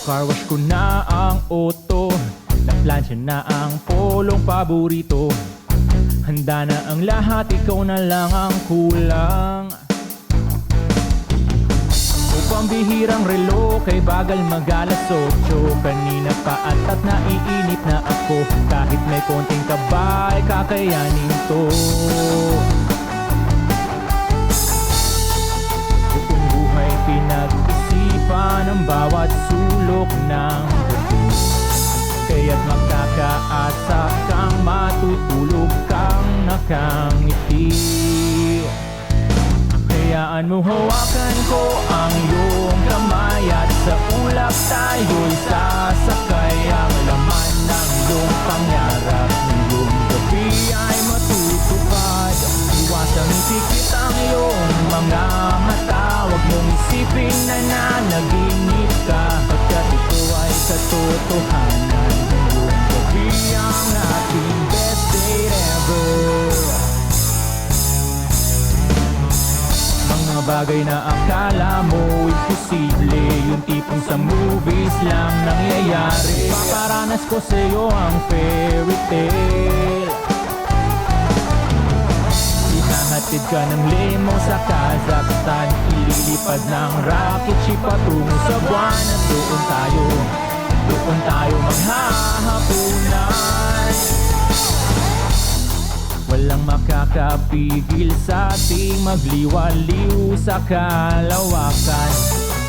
Nakarwash ko na ang auto, naplansya na ang polong paborito. Handa na ang lahat, ikaw na lang ang kulang. O pambihirang relo, kay bagal mag-alas 8. Kanina pa at naiinip na ako. Kahit may konting kabay, kakayanin to. Buong buhay pinag-isipan ang bawat sulok ng gabi. Kaya't magkakaasa kang matutulog kang nakangiti. Hayaan mo hawakan ko ang iyong kamay, at sa ulap tayo'y sasakay. Ang laman ng iyong pangarap ngayong gabi ay matutupad. Iwasang isikit ang iyong mga mata, huwag mong isipin na nanaginip ka, pagkat ito ay katotohanan. Ngayong gabi ang ating best date ever. Mga bagay na akala mo imposible, yung tipong sa movies lang nangyayari. Paparanas ko sa'yo ang fairy tale. Ihahatid ka ng limo sa Kazakhstan, ililipad ng rocket ship patungo sa buwan. At doon tayo maghahapunan. Walang makakapigil sa ating magliwaliw sa kalawakan.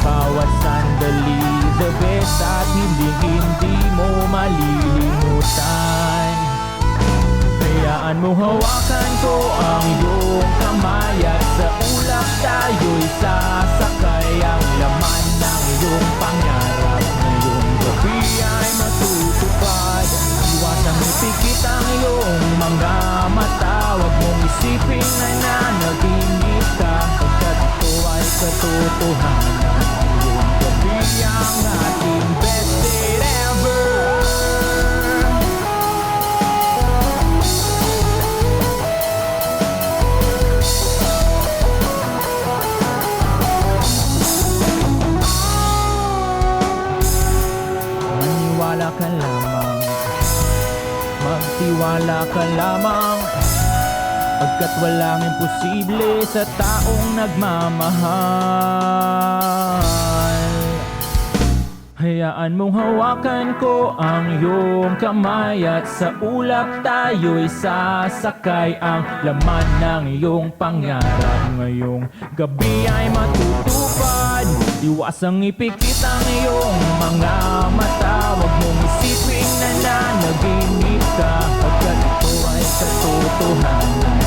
Bawat sandali the best, at hindi mo malilimutan. Hayaan mo hawakan ko ang iyong kamay, at sa ulap tayo'y sasakay. Ang laman ng iyong pangarap ngayong gabi ay matutupad. Iwasang ipikit ang iyong mga mata, huwag mong isipin na nanaginip ka, pagkat ito ay katotohanan. Ngayong gabi ang ating best date ever. Maniwala ka lamang, magtiwala ka lamang, pagkat walang imposible sa taong nagmamahal. Hayaan mong hawakan ko ang iyong kamay, at sa ulap tayo'y sasakay. Ang laman ng iyong pangarap ngayong gabi ay matutupad. Iwasang ipikit ang iyong mga mata, huwag mong isipin na nanaginip ka, pagkat ito ay katotohanan.